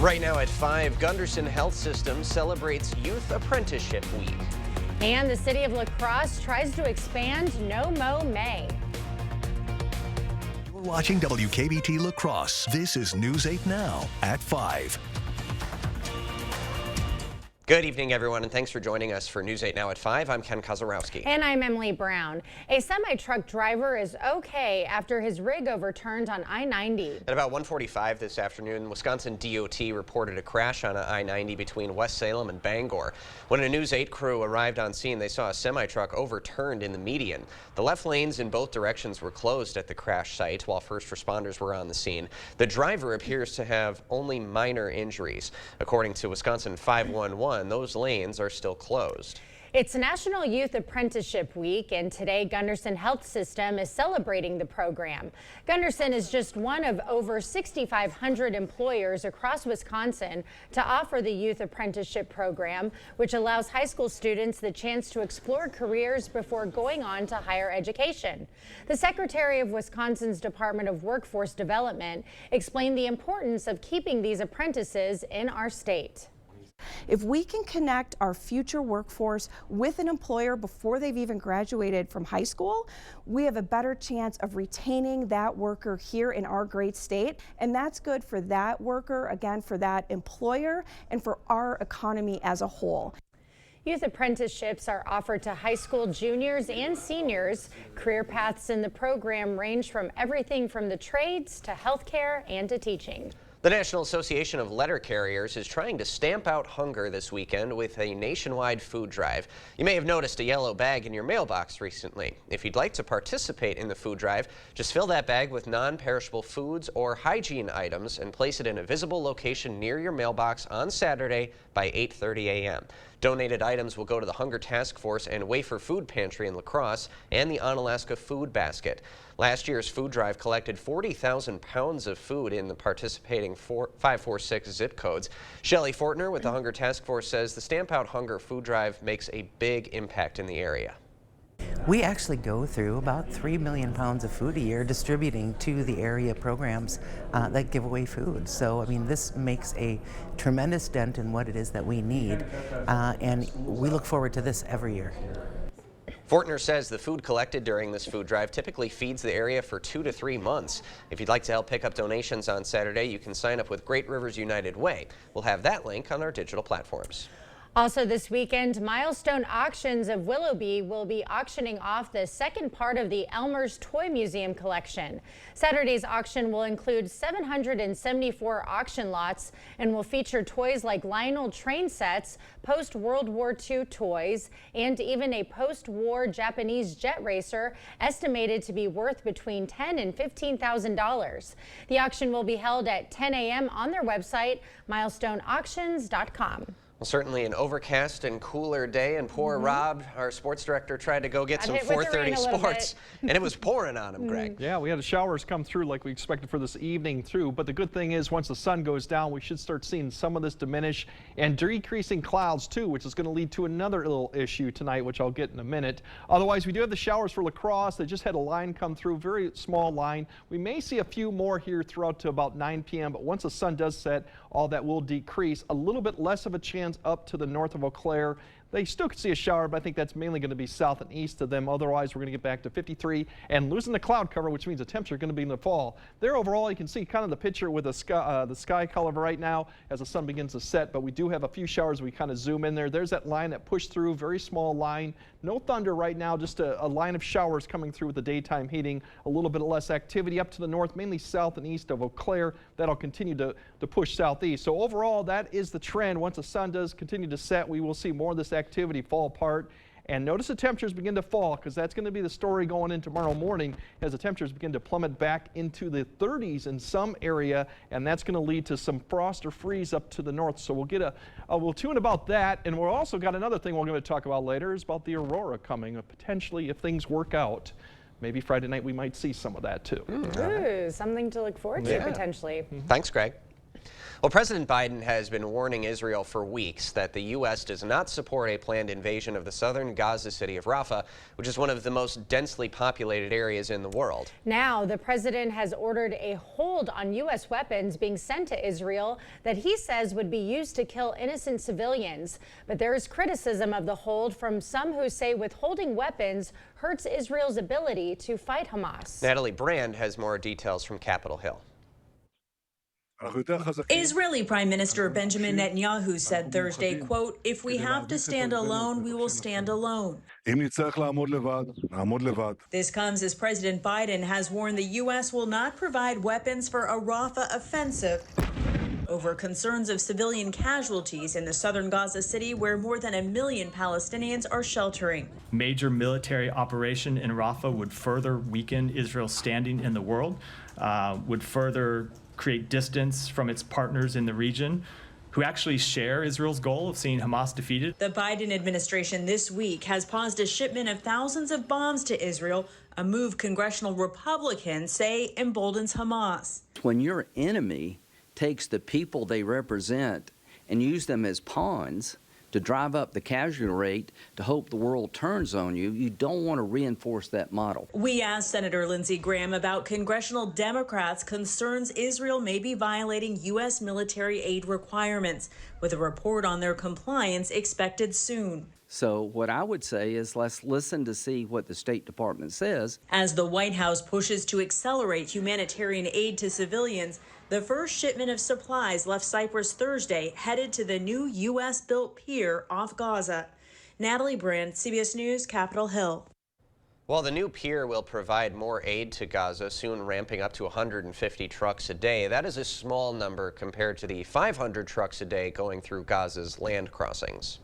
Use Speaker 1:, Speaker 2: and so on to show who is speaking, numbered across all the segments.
Speaker 1: Right now at 5, Gunderson Health System celebrates Youth Apprenticeship Week.
Speaker 2: And the city of La Crosse tries to expand No Mow May.
Speaker 3: You're watching WKBT La Crosse. This is News 8 Now at 5.
Speaker 1: Good evening, everyone, and thanks for joining us for News 8 Now at 5. I'm Ken Kozarowski.
Speaker 2: And I'm Emily Brown. A semi-truck driver is okay after his rig overturned on I-90.
Speaker 1: At about 1:45 this afternoon, Wisconsin DOT reported a crash on I-90 between West Salem and Bangor. When a News 8 crew arrived on scene, they saw a semi-truck overturned in the median. The left lanes in both directions were closed at the crash site while first responders were on the scene. The driver appears to have only minor injuries. According to Wisconsin 511, those lanes are still closed.
Speaker 2: It's National Youth Apprenticeship Week, and today Gunderson Health System is celebrating the program. Gunderson is just one of over 6,500 employers across Wisconsin to offer the Youth Apprenticeship Program, which allows high school students the chance to explore careers before going on to higher education. The Secretary of Wisconsin's Department of Workforce Development explained the importance of keeping these apprentices in our state.
Speaker 4: If we can connect our future workforce with an employer before they've even graduated from high school, we have a better chance of retaining that worker here in our great state. And that's good for that worker, again, for that employer, and for our economy as a whole.
Speaker 2: Youth apprenticeships are offered to high school juniors and seniors. Career paths in the program range from everything from the trades to healthcare and to teaching.
Speaker 1: The National Association of Letter Carriers is trying to stamp out hunger this weekend with a nationwide food drive. You may have noticed a yellow bag in your mailbox recently. If you'd like to participate in the food drive, just fill that bag with non-perishable foods or hygiene items and place it in a visible location near your mailbox on Saturday by 8:30 a.m. Donated items will go to the Hunger Task Force and Wafer Food Pantry in La Crosse and the Onalaska Food Basket. Last year's food drive collected 40,000 pounds of food in the participating 546 zip codes. Shelley Fortner with the Hunger Task Force says the Stamp Out Hunger food drive makes a big impact in the area.
Speaker 5: We actually go through about 3 million pounds of food a year distributing to the area programs that give away food. So, I mean, this makes a tremendous dent in what it is that we need, and we look forward to this every year.
Speaker 1: Fortner says the food collected during this food drive typically feeds the area for 2 to 3 months. If you'd like to help pick up donations on Saturday, you can sign up with Great Rivers United Way. We'll have that link on our digital platforms.
Speaker 2: Also this weekend, Milestone Auctions of Willoughby will be auctioning off the second part of the Elmer's Toy Museum collection. Saturday's auction will include 774 auction lots and will feature toys like Lionel train sets, post-World War II toys, and even a post-war Japanese jet racer estimated to be worth between $10,000 and $15,000. The auction will be held at 10 a.m. on their website, milestoneauctions.com.
Speaker 1: Well, certainly an overcast and cooler day, and poor Rob, our sports director, tried to go get some 4:30 sports, and it was pouring on him, Greg.
Speaker 6: Yeah, we had the showers come through like we expected for this evening through, but the good thing is once the sun goes down, we should start seeing some of this diminish and decreasing clouds too, which is going to lead to another little issue tonight, which I'll get in a minute. Otherwise, we do have the showers for La Crosse. They just had a line come through, very small line. We may see a few more here throughout to about 9 p.m., but once the sun does set, all that will decrease. A little bit less of a chance up to the north of Eau Claire. They still could see a shower, but I think that's mainly going to be south and east of them. Otherwise, we're going to get back to 53 and losing the cloud cover, which means the temperature is going to be in the fall. There overall, you can see kind of the picture with the sky color right now as the sun begins to set, but we do have a few showers. We kind of zoom in there. There's that line that pushed through, very small line. No thunder right now, just a line of showers coming through with the daytime heating. A little bit less activity up to the north, mainly south and east of Eau Claire. That'll continue to push southeast. So overall, that is the trend. Once the sun does continue to set, we will see more of this activity fall apart. And notice the temperatures begin to fall, because that's going to be the story going in tomorrow morning as the temperatures begin to plummet back into the 30s in some area, and that's going to lead to some frost or freeze up to the north. So we'll get we'll tune about that, and we're also got another thing we're going to talk about later is about the aurora coming, potentially if things work out. Maybe Friday night we might see some of that too.
Speaker 2: Ooh, something to look forward to potentially.
Speaker 1: Thanks, Greg. Well, President Biden has been warning Israel for weeks that the U.S. does not support a planned invasion of the southern Gaza city of Rafah, which is one of the most densely populated areas in the world.
Speaker 2: Now, the president has ordered a hold on U.S. weapons being sent to Israel that he says would be used to kill innocent civilians. But there is criticism of the hold from some who say withholding weapons hurts Israel's ability to fight Hamas.
Speaker 1: Natalie Brand has more details from Capitol Hill.
Speaker 7: Israeli Prime Minister Benjamin Netanyahu said Thursday, quote, "If we have to stand alone, we will stand alone." This comes as President Biden has warned the U.S. will not provide weapons for a Rafah offensive over concerns of civilian casualties in the southern Gaza city where more than 1 million Palestinians are sheltering.
Speaker 8: Major military operation in Rafah would further weaken Israel's standing in the world, would further create distance from its partners in the region who actually share Israel's goal of seeing Hamas defeated.
Speaker 7: The Biden administration this week has paused a shipment of thousands of bombs to Israel, a move congressional Republicans say emboldens Hamas.
Speaker 9: When your enemy takes the people they represent and use them as pawns to drive up the casualty rate to hope the world turns on you, you don't want to reinforce that model.
Speaker 7: We asked Senator Lindsey Graham about congressional Democrats' concerns Israel may be violating U.S. military aid requirements, with a report on their compliance expected soon.
Speaker 9: So what I would say is let's listen to see what the State Department says.
Speaker 7: As the White House pushes to accelerate humanitarian aid to civilians, the first shipment of supplies left Cyprus Thursday, headed to the new U.S.-built pier off Gaza. Natalie Brand, CBS News, Capitol Hill.
Speaker 1: While the new pier will provide more aid to Gaza, soon ramping up to 150 trucks a day, that is a small number compared to the 500 trucks a day going through Gaza's land crossings.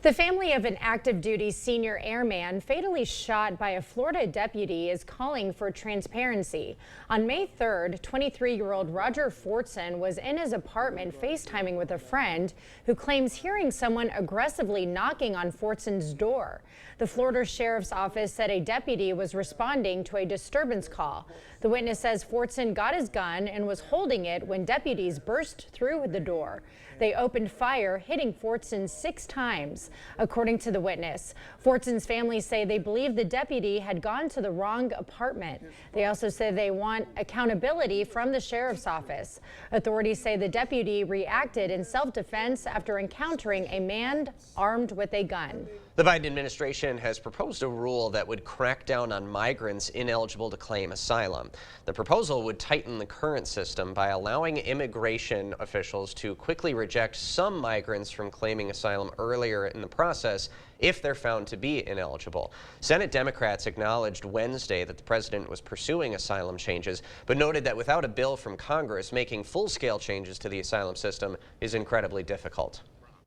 Speaker 2: The family of an active duty senior airman fatally shot by a Florida deputy is calling for transparency. On May 3rd, 23-year-old Roger Fortson was in his apartment FaceTiming with a friend who claims hearing someone aggressively knocking on Fortson's door. The Florida Sheriff's Office said a deputy was responding to a disturbance call. The witness says Fortson got his gun and was holding it when deputies burst through the door. They opened fire, hitting Fortson 6 times. According to the witness, Fortson's family say they believe the deputy had gone to the wrong apartment. They also say they want accountability from the sheriff's office. Authorities say the deputy reacted in self-defense after encountering a man armed with a gun.
Speaker 1: The Biden administration has proposed a rule that would crack down on migrants ineligible to claim asylum. The proposal would tighten the current system by allowing immigration officials to quickly reject some migrants from claiming asylum earlier in the process if they're found to be ineligible. Senate Democrats acknowledged Wednesday that the president was pursuing asylum changes, but noted that without a bill from Congress, making full-scale changes to the asylum system is incredibly difficult.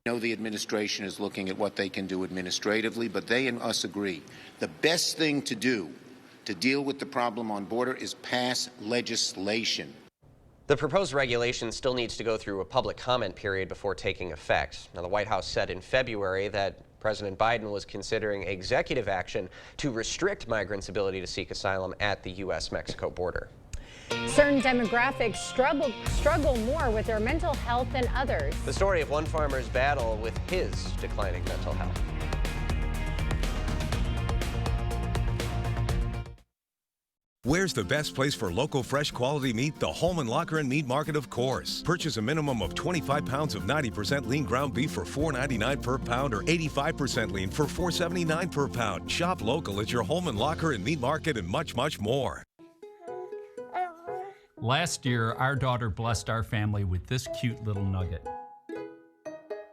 Speaker 10: I know the administration is looking at what they can do administratively, but they and us agree. The best thing to do to deal with the problem on border is pass legislation.
Speaker 1: The proposed regulation still needs to go through a public comment period before taking effect. Now, the White House said in February that President Biden was considering executive action to restrict migrants' ability to seek asylum at the U.S.-Mexico border.
Speaker 2: Certain demographics struggle more with their mental health than others.
Speaker 1: The story of one farmer's battle with his declining mental health.
Speaker 11: Where's the best place for local fresh quality meat? The Holman Locker and Meat Market, of course. Purchase a minimum of 25 pounds of 90% lean ground beef for $4.99 per pound or 85% lean for $4.79 per pound. Shop local at your Holman Locker and Meat Market and much, much more.
Speaker 12: Last year, our daughter blessed our family with this cute little nugget.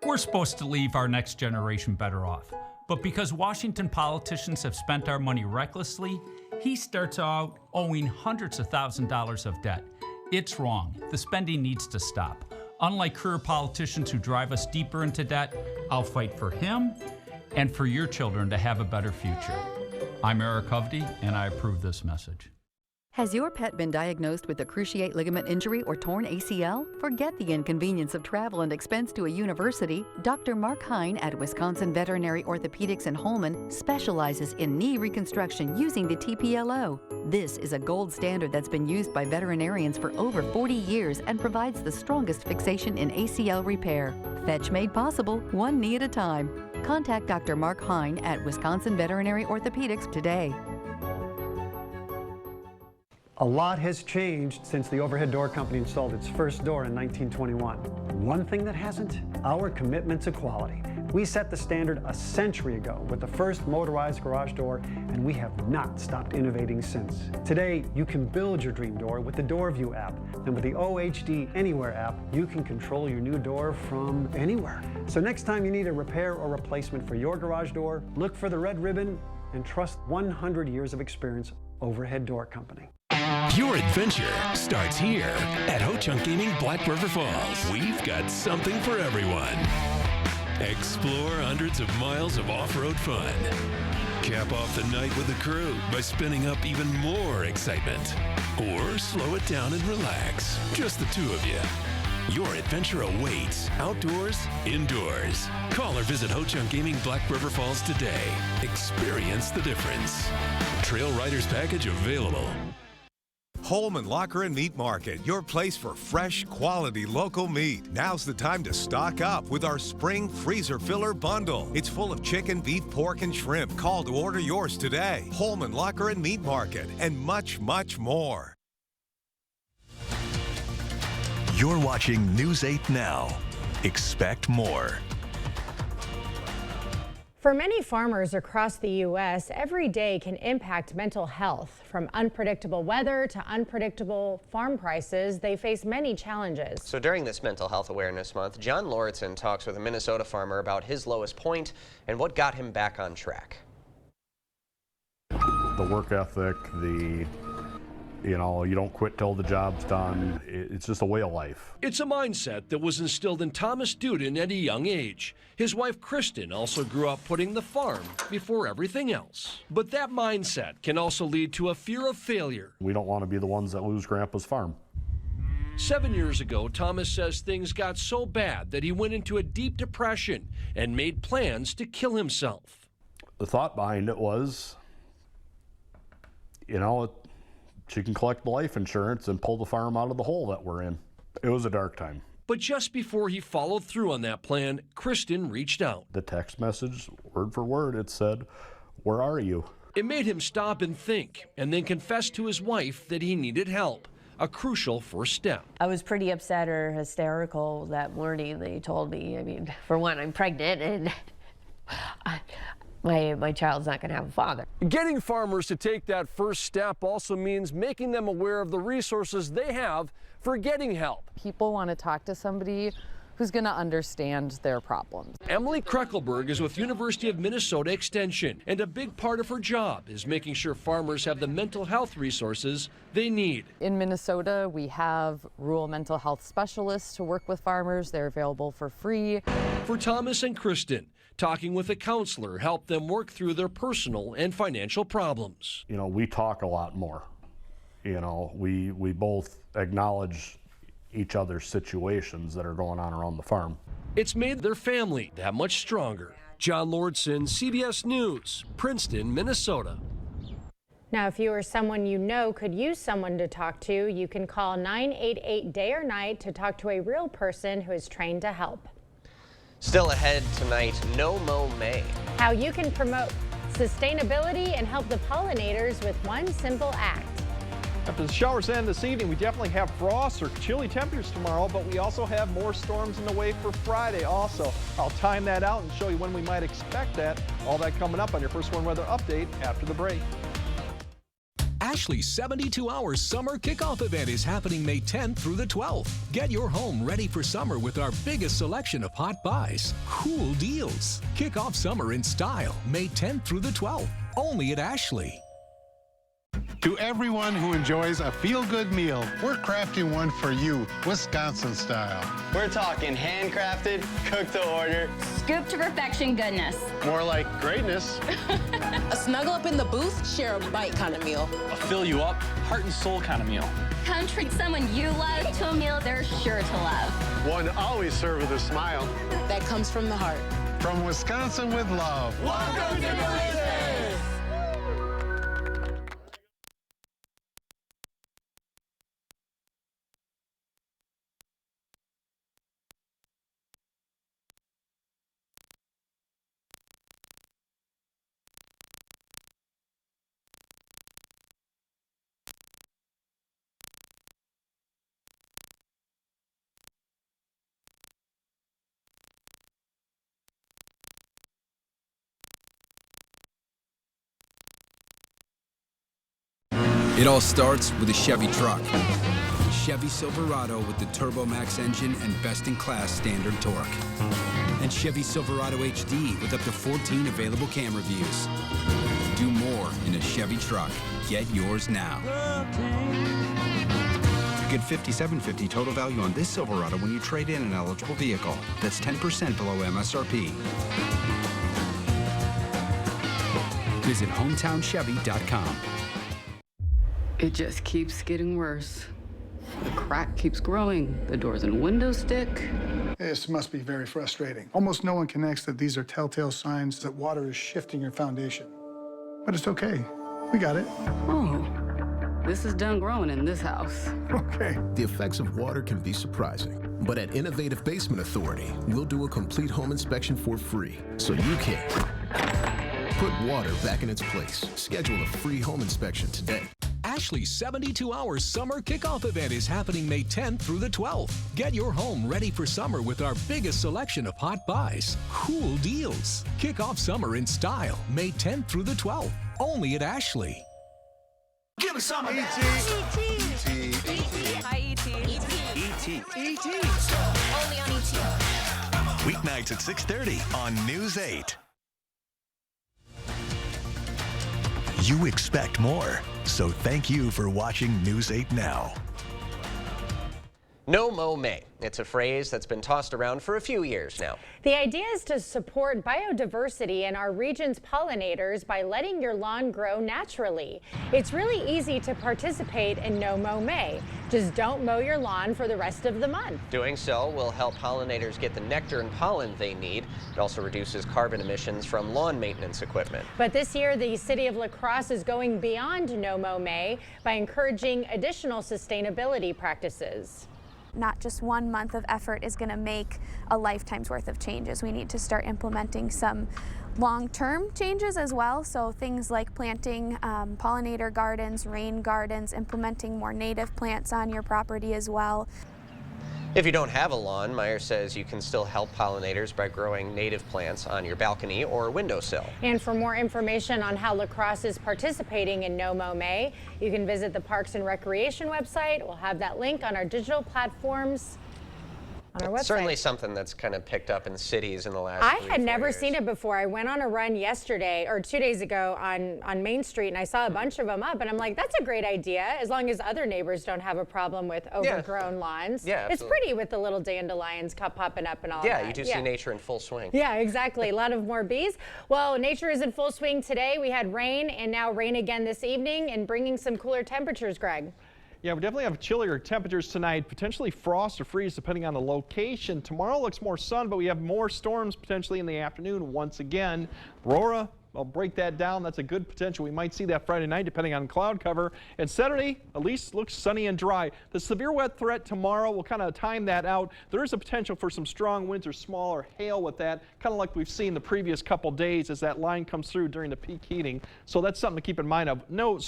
Speaker 12: We're supposed to leave our next generation better off, but because Washington politicians have spent our money recklessly, he starts out owing hundreds of $1,000s of debt. It's wrong. The spending needs to stop. Unlike career politicians who drive us deeper into debt, I'll fight for him and for your children to have a better future. I'm Eric Hovde, and I approve this message.
Speaker 13: Has your pet been diagnosed with a cruciate ligament injury or torn ACL? Forget the inconvenience of travel and expense to a university. Dr. Mark Hine at Wisconsin Veterinary Orthopedics in Holmen specializes in knee reconstruction using the TPLO. This is a gold standard that's been used by veterinarians for over 40 years and provides the strongest fixation in ACL repair. Fetch made possible, one knee at a time. Contact Dr. Mark Hine at Wisconsin Veterinary Orthopedics today.
Speaker 14: A lot has changed since the Overhead Door Company installed its first door in 1921. One thing that hasn't, our commitment to quality. We set the standard a century ago with the first motorized garage door, and we have not stopped innovating since. Today, you can build your dream door with the DoorView app, and with the OHD Anywhere app, you can control your new door from anywhere. So next time you need a repair or replacement for your garage door, look for the red ribbon and trust 100 years of experience Overhead Door Company.
Speaker 15: Your adventure starts here at Ho-Chunk Gaming Black River Falls. We've got something for everyone. Explore hundreds of miles of off-road fun. Cap off the night with the crew by spinning up even more excitement. Or slow it down and relax. Just the two of you. Your adventure awaits, outdoors, indoors. Call or visit Ho-Chunk Gaming Black River Falls today. Experience the difference. Trail Riders Package available.
Speaker 11: Holman Locker and Meat Market, your place for fresh, quality local meat. Now's the time to stock up with our spring freezer filler bundle. It's full of chicken, beef, pork, and shrimp. Call to order yours today. Holman Locker and Meat Market, and much, much more.
Speaker 3: You're watching News 8 Now. Expect more.
Speaker 2: For many farmers across the U.S., every day can impact mental health. From unpredictable weather to unpredictable farm prices, they face many challenges.
Speaker 1: So during this Mental Health Awareness Month, John Lauritsen talks with a Minnesota farmer about his lowest point and what got him back on track.
Speaker 16: The work ethic, you don't quit till the job's done. It's just a way of life.
Speaker 17: It's a mindset that was instilled in Thomas Duden at a young age. His wife, Kristen, also grew up putting the farm before everything else. But that mindset can also lead to a fear of failure.
Speaker 16: We don't want to be the ones that lose Grandpa's farm.
Speaker 17: 7 years ago, Thomas says things got so bad that he went into a deep depression and made plans to kill himself.
Speaker 16: The thought behind it was, she can collect the life insurance and pull the farm out of the hole that we're in. It was a dark time.
Speaker 17: But just before he followed through on that plan, Kristen reached out.
Speaker 16: The text message, word for word, it said, "Where are you?"
Speaker 17: It made him stop and think, and then confess to his wife that he needed help, a crucial first step.
Speaker 18: I was pretty upset or hysterical that morning. They told me, for one, I'm pregnant, and my child's not going to have a father.
Speaker 17: Getting farmers to take that first step also means making them aware of the resources they have for getting help.
Speaker 19: People want to talk to somebody who's going to understand their problems.
Speaker 17: Emily Kreckelberg is with University of Minnesota Extension, and a big part of her job is making sure farmers have the mental health resources they need.
Speaker 19: In Minnesota, we have rural mental health specialists to work with farmers. They're available for free.
Speaker 17: For Thomas and Kristen, talking with a counselor helped them work through their personal and financial problems.
Speaker 16: We talk a lot more. We both acknowledge each other's situations that are going on around the farm.
Speaker 17: It's made their family that much stronger. John Lauritsen, CBS News, Princeton, Minnesota.
Speaker 2: Now, if you or someone you know could use someone to talk to, you can call 988 day or night to talk to a real person who is trained to help.
Speaker 1: Still ahead tonight, No Mow May.
Speaker 2: How you can promote sustainability and help the pollinators with one simple act.
Speaker 6: After the showers end this evening, we definitely have frost or chilly temperatures tomorrow, but we also have more storms in the way for Friday also. I'll time that out and show you when we might expect that. All that coming up on your First One Weather Update after the break.
Speaker 15: Ashley's 72-hour summer kickoff event is happening May 10th through the 12th. Get your home ready for summer with our biggest selection of hot buys, cool deals. Kick off summer in style May 10th through the 12th, only at Ashley.
Speaker 20: To everyone who enjoys a feel-good meal, we're crafting one for you, Wisconsin style.
Speaker 21: We're talking handcrafted, cooked to order,
Speaker 22: scoop to perfection goodness.
Speaker 20: More like greatness.
Speaker 23: A snuggle up in the booth, share a bite kind of meal.
Speaker 21: a fill you up, heart and soul kind of meal.
Speaker 22: Come treat someone you love to a meal they're sure to love.
Speaker 20: One always served with a smile.
Speaker 23: That comes from the heart.
Speaker 20: From Wisconsin with love.
Speaker 23: Welcome to Delicious!
Speaker 24: It all starts with a Chevy truck. Chevy Silverado with the TurboMax engine and best-in-class standard torque. And Chevy Silverado HD with up to 14 available camera views. Do more in a Chevy truck. Get yours now.
Speaker 25: Get $5,750 total value on this Silverado when you trade in an eligible vehicle. That's 10% below MSRP.
Speaker 24: Visit HometownChevy.com.
Speaker 26: It just keeps getting worse. The crack keeps growing. The doors and windows stick.
Speaker 27: This must be very frustrating. Almost no one connects that these are telltale signs that water is shifting your foundation. But it's okay. We got it.
Speaker 26: Oh, this is done growing in this house.
Speaker 27: Okay.
Speaker 28: The effects of water can be surprising. But at Innovative Basement Authority, we'll do a complete home inspection for free, so you can put water back in its place. Schedule a free home inspection today.
Speaker 11: Ashley's 72-hour summer kickoff event is happening May 10th through the 12th. Get your home ready for summer with our biggest selection of hot buys, cool deals. Kick off summer in style May 10th through the 12th, only at Ashley.
Speaker 29: Give me some of that.
Speaker 30: Hi, E.T.
Speaker 29: E.T.
Speaker 30: Only on E.T.
Speaker 3: Weeknights at 6:30 on News 8. You expect more, so thank you for watching News 8 Now.
Speaker 1: No mow May. It's a phrase that's been tossed around for a few years now.
Speaker 2: The idea is to support biodiversity in our region's pollinators by letting your lawn grow naturally. It's really easy to participate in No Mow May. Just don't mow your lawn for the rest of the month.
Speaker 1: Doing so will help pollinators get the nectar and pollen they need. It also reduces carbon emissions from lawn maintenance equipment.
Speaker 2: But this year, the city of La Crosse is going beyond No Mow May by encouraging additional sustainability practices.
Speaker 31: Not just 1 month of effort is going to make a lifetime's worth of changes. We need to start implementing some long-term changes as well. So things like planting pollinator gardens, rain gardens, implementing more native plants on your property as well.
Speaker 1: If you don't have a lawn, Meyer says you can still help pollinators by growing native plants on your balcony or windowsill.
Speaker 2: And for more information on how La Crosse is participating in No Mow May, you can visit the Parks and Recreation website. We'll have that link on our digital platforms on our website.
Speaker 1: Certainly something that's kind of picked up in cities in the last
Speaker 2: I
Speaker 1: 3
Speaker 2: had
Speaker 1: or 4
Speaker 2: never
Speaker 1: years.
Speaker 2: seen it before. I went on a run yesterday or 2 days ago on Main Street, and I saw a bunch of them up, and I'm like, that's a great idea, as long as other neighbors don't have a problem with overgrown lawns.
Speaker 1: Yeah,
Speaker 2: it's
Speaker 1: absolutely.
Speaker 2: pretty with the little dandelions popping up and all
Speaker 1: Yeah,
Speaker 2: that.
Speaker 1: you do see nature in full swing.
Speaker 2: Yeah, exactly. A lot of more bees. Well, nature is in full swing today. We had rain and now rain again this evening and bringing some cooler temperatures, Greg.
Speaker 6: Yeah, we definitely have chillier temperatures tonight, potentially frost or freeze depending on the location. Tomorrow looks more sun, but we have more storms potentially in the afternoon once again. Aurora, I'll break that down. That's a good potential. We might see that Friday night depending on cloud cover. And Saturday, at least looks sunny and dry. The severe wet threat tomorrow, we'll kind of time that out. There is a potential for some strong winds or smaller hail with that, kind of like we've seen the previous couple days as that line comes through during the peak heating. So that's something to keep in mind of. No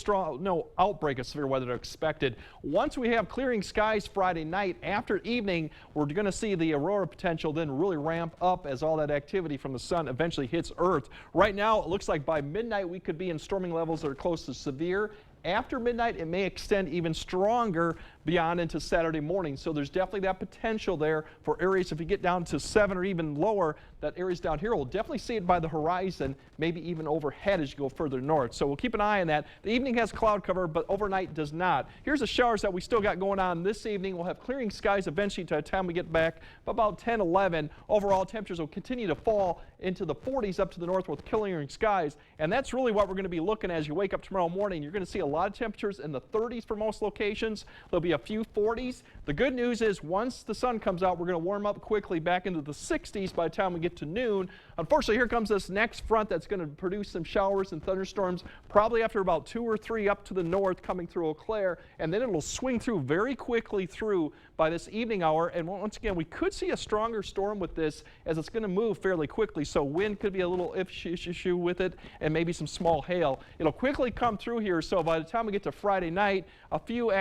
Speaker 6: outbreak of severe weather expected. Once we have clearing skies Friday night, after evening, we're going to see the aurora potential then really ramp up as all that activity from the sun eventually hits Earth. Right now, it looks like by midnight we could be in storming levels that are close to severe. After midnight, it may extend even stronger, beyond into Saturday morning. So there's definitely that potential there for areas, if you get down to 7 or even lower, that areas down here will definitely see it by the horizon, maybe even overhead as you go further north. So we'll keep an eye on that. The evening has cloud cover, but overnight does not. Here's the showers that we still got going on this evening. We'll have clearing skies eventually by the time we get back about 10, 11. Overall temperatures will continue to fall into the 40s up to the north with clearing skies. And that's really what we're going to be looking at as you wake up tomorrow morning. You're going to see a lot of temperatures in the 30s for most locations. There'll be a few 40s. The good news is once the sun comes out, we're going to warm up quickly back into the 60s by the time we get to noon. Unfortunately, here comes this next front that's going to produce some showers and thunderstorms probably after about 2 or 3 up to the north coming through Eau Claire, and then it'll swing through very quickly through by this evening hour. And once again, we could see a stronger storm with this as it's going to move fairly quickly, so wind could be a little issue with it and maybe some small hail. It'll quickly come through here, so by the time we get to Friday night, a few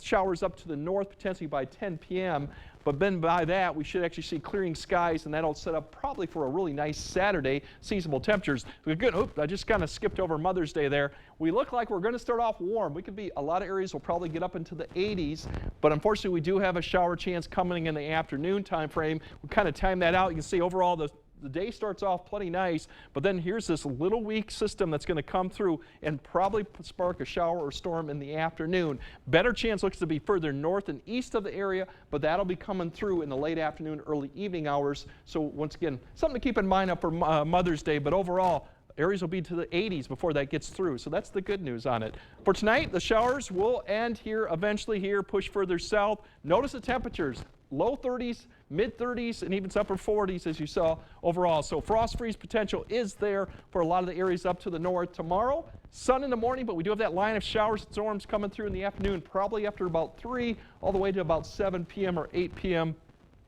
Speaker 6: showers up to the north potentially by 10 p.m. But then by that, we should actually see clearing skies, and that'll set up probably for a really nice Saturday, seasonable temperatures. Good. Oops, I just kind of skipped over Mother's Day there. We look like we're going to start off warm. We could be, a lot of areas will probably get up into the 80s, but unfortunately, we do have a shower chance coming in the afternoon time frame. We kind of time that out. You can see overall the day starts off plenty nice, but then here's this little weak system that's going to come through and probably spark a shower or storm in the afternoon. Better chance looks to be further north and east of the area, but that'll be coming through in the late afternoon, early evening hours. So once again, something to keep in mind up for Mother's Day, but overall, areas will be to the 80s before that gets through. So that's the good news on it. For tonight, the showers will end here, eventually here, push further south. Notice the temperatures, low 30s, mid 30s, and even upper 40s as you saw overall. So frost freeze potential is there for a lot of the areas up to the north. Tomorrow, sun in the morning, but we do have that line of showers and storms coming through in the afternoon, probably after about 3 all the way to about 7 p.m. or 8 p.m.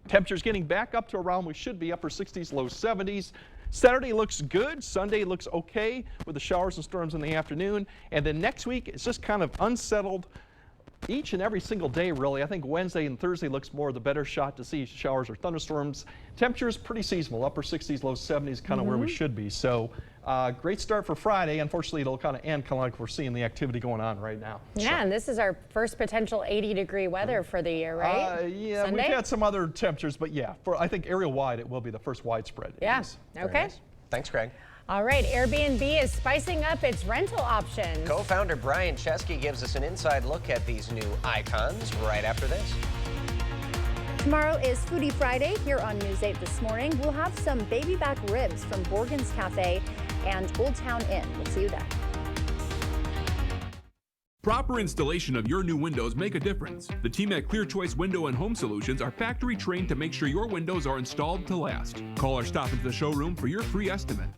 Speaker 6: Temperatures getting back up to around, we should be upper 60s, low 70s. Saturday looks good. Sunday looks okay with the showers and storms in the afternoon. And then next week, it's just kind of unsettled each and every single day, really. I think Wednesday and Thursday looks more the better shot to see showers or thunderstorms. Temperatures pretty seasonal, upper 60s, low 70s, kind of where we should be. So great start for Friday. Unfortunately, it'll kind of end kind of like we're seeing the activity going on right now.
Speaker 2: Yeah, and this is our first potential 80-degree weather for the year, right?
Speaker 6: Yeah,
Speaker 2: Sunday?
Speaker 6: we've had some other temperatures, but yeah, I think area-wide, it will be the first widespread.
Speaker 2: Yeah, okay.
Speaker 1: Nice. Thanks, Greg.
Speaker 2: All right, Airbnb is spicing up its rental options.
Speaker 1: Co-founder Brian Chesky gives us an inside look at these new icons right after this.
Speaker 4: Tomorrow is Foodie Friday here on News 8 this morning. We'll have some baby back ribs from Borgen's Cafe and Old Town Inn. We'll see you there.
Speaker 5: Proper installation of your new windows make a difference. The team at Clear Choice Window and Home Solutions are factory trained to make sure your windows are installed to last. Call or stop into the showroom for your free estimate.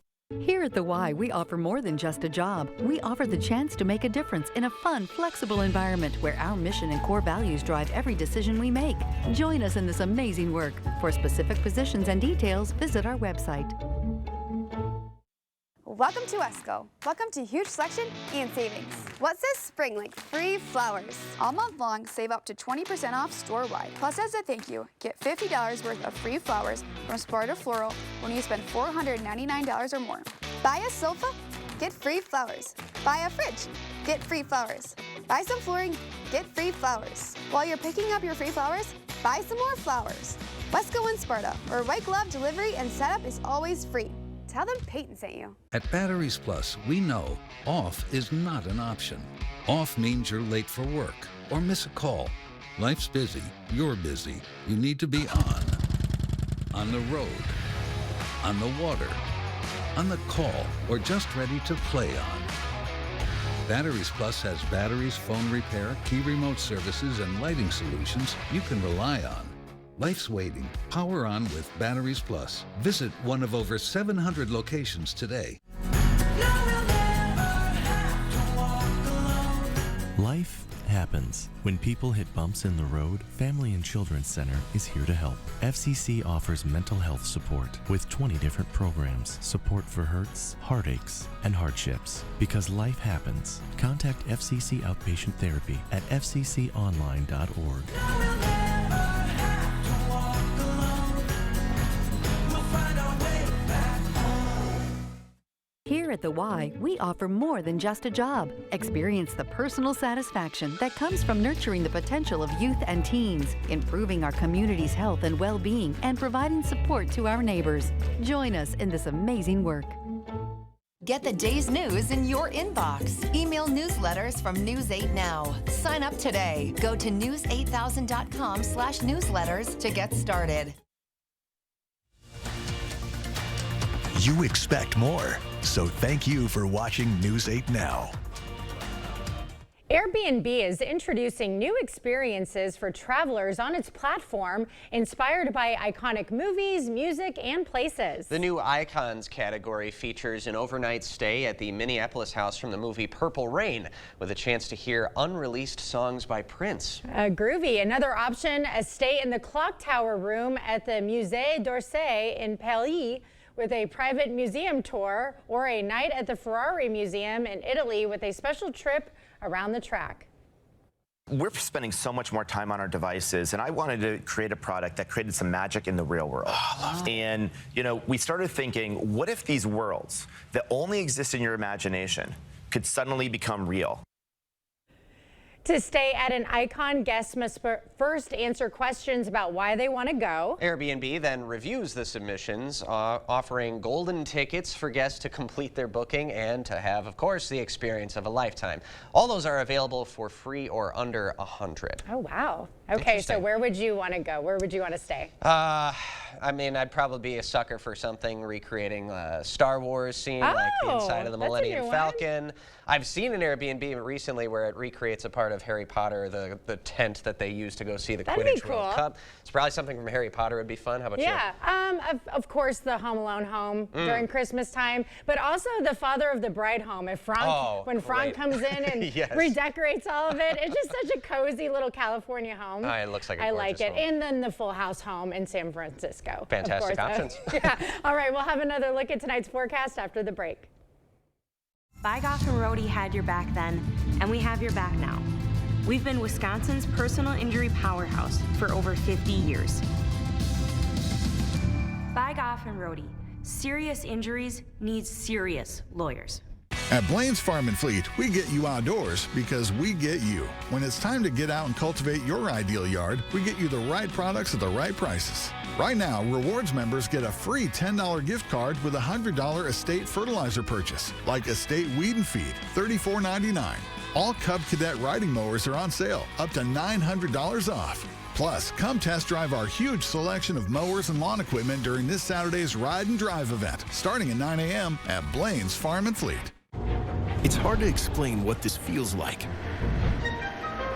Speaker 7: Here at The Y, we offer more than just a job. We offer the chance to make a difference in a fun, flexible environment where our mission and core values drive every decision we make. Join us in this amazing work. For specific positions and details, visit our website.
Speaker 8: Welcome to Wesco. Welcome to huge selection and savings. What's this spring like? Free flowers. All month long, save up to 20% off store-wide. Plus, as a thank you, get $50 worth of free flowers from Sparta Floral when you spend $499 or more. Buy a sofa, get free flowers. Buy a fridge, get free flowers. Buy some flooring, get free flowers. While you're picking up your free flowers, buy some more flowers. Wesco and Sparta, where white glove delivery and setup is always free. Tell them Peyton sent you.
Speaker 9: At Batteries Plus, we know off is not an option. Off means you're late for work or miss a call. Life's busy, you're busy. You need to be on the road, on the water, on the call, or just ready to play on. Batteries Plus has batteries, phone repair, key remote services, and lighting solutions you can rely on. Life's waiting. Power on with Batteries Plus. Visit one of over 700 locations today.
Speaker 10: Life happens. When people hit bumps in the road, Family and Children's Center is here to help. FCC offers mental health support with 20 different programs, support for hurts, heartaches, and hardships. Because life happens, contact FCC Outpatient Therapy at fcconline.org.
Speaker 7: Here at the Y, we offer more than just a job. Experience the personal satisfaction that comes from nurturing the potential of youth and teens, improving our community's health and well-being, and providing support to our neighbors. Join us in this amazing work.
Speaker 30: Get the day's news in your inbox. Email newsletters from News 8 Now. Sign up today. Go to news8000.com/newsletters to get started.
Speaker 3: You expect more, so thank you for watching News 8 Now.
Speaker 2: Airbnb is introducing new experiences for travelers on its platform, inspired by iconic movies, music, and places.
Speaker 1: The new Icons category features an overnight stay at the Minneapolis house from the movie Purple Rain, with a chance to hear unreleased songs by Prince.
Speaker 2: Groovy. Another option, a stay in the clock tower room at the Musée d'Orsay in Paris, with a private museum tour, or a night at the Ferrari Museum in Italy with a special trip around the track.
Speaker 12: We're spending so much more time on our devices, and I wanted to create a product that created some magic in the real world. And, you know, we started thinking, what if these worlds that only exist in your imagination could suddenly become real?
Speaker 2: To stay at an Icon, guests must first answer questions about why they want to go.
Speaker 1: Airbnb then reviews the submissions, offering golden tickets for guests to complete their booking and to have, of course, the experience of a lifetime. All those are available for free or under $100.
Speaker 2: Oh, wow. Okay, so where would you want to go? Where would you want to stay?
Speaker 1: I mean, I'd probably be a sucker for something recreating a Star Wars scene, like the inside of the Millennium Falcon. I've seen an Airbnb recently where it recreates a part of Harry Potter, the tent that they use to go see the Quidditch World Cup. It's probably something from Harry Potter would be fun. How about you?
Speaker 2: Yeah, of course, the Home Alone home during Christmas time, but also the Father of the Bride home. If Frank, when Frank comes in and redecorates all of it, it's just such a cozy little California home.
Speaker 1: It looks like a
Speaker 2: I like it.
Speaker 1: home.
Speaker 2: And then the Full House home in San Francisco.
Speaker 1: Fantastic options.
Speaker 2: Yeah. All right, we'll have another look at tonight's forecast after the break.
Speaker 13: Buygoff and Rohde had your back then, and we have your back now. We've been Wisconsin's personal injury powerhouse for over 50 years. Buygoff and Rohde. Serious injuries need serious lawyers.
Speaker 14: At Blaine's Farm and Fleet, we get you outdoors because we get you. When it's time to get out and cultivate your ideal yard, we get you the right products at the right prices. Right now, Rewards members get a free $10 gift card with a $100 Estate fertilizer purchase, like Estate Weed and Feed, $34.99. All Cub Cadet riding mowers are on sale, up to $900 off. Plus, come test drive our huge selection of mowers and lawn equipment during this Saturday's Ride and Drive event, starting at 9 a.m. at Blaine's Farm and Fleet.
Speaker 28: It's hard to explain what this feels like.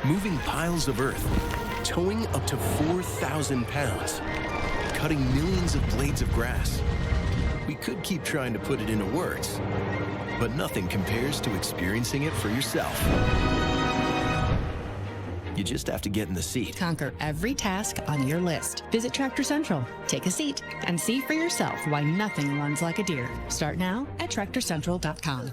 Speaker 28: Moving piles of earth, towing up to 4,000 pounds, cutting millions of blades of grass. We could keep trying to put it into words, but nothing compares to experiencing it for yourself. You just have to get in the seat.
Speaker 15: Conquer every task on your list. Visit Tractor Central, take a seat, and see for yourself why nothing runs like a deer. Start now at TractorCentral.com.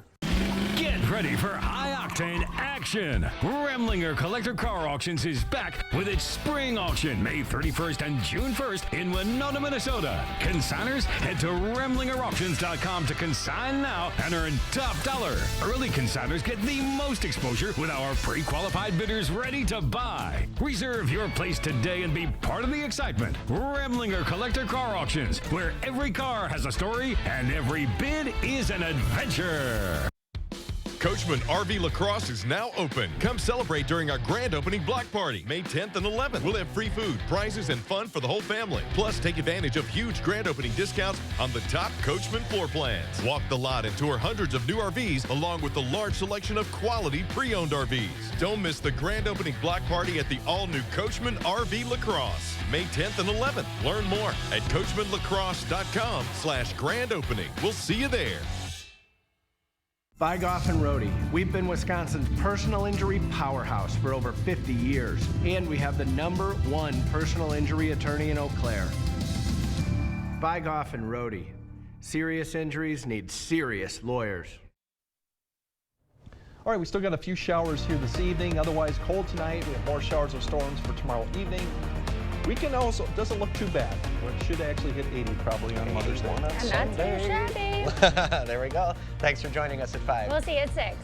Speaker 16: Get ready for high-octane action. Remlinger Collector Car Auctions is back with its spring auction May 31st and June 1st in Winona, Minnesota. Consigners, head to RemlingerAuctions.com to consign now and earn top dollar. Early consigners get the most exposure with our pre-qualified bidders ready to buy. Reserve your place today and be part of the excitement. Remlinger Collector Car Auctions, where every car has a story and every bid is an adventure.
Speaker 17: Coachman RV Lacrosse is now open. Come celebrate during our grand opening block party, May 10th and 11th. We'll have free food, prizes, and fun for the whole family. Plus, take advantage of huge grand opening discounts on the top Coachman floor plans. Walk the lot and tour hundreds of new RVs, along with a large selection of quality pre-owned RVs. Don't miss the grand opening block party at the all-new Coachman RV Lacrosse, May 10th and 11th. Learn more at CoachmanLacrosse.com/grand opening. We'll see you there.
Speaker 18: Buygoff and Rohde. We've been Wisconsin's personal injury powerhouse for over 50 years, and we have the #1 personal injury attorney in Eau Claire. Buygoff and Rohde. Serious injuries need serious lawyers.
Speaker 6: All right, we still got a few showers here this evening. Otherwise cold tonight. We have more showers or storms for tomorrow evening. Weekend also doesn't look too bad. It should actually hit 80 probably on Mother's Day.
Speaker 2: And that's too shabby.
Speaker 1: There we go. Thanks for joining us at 5.
Speaker 2: We'll see you at 6.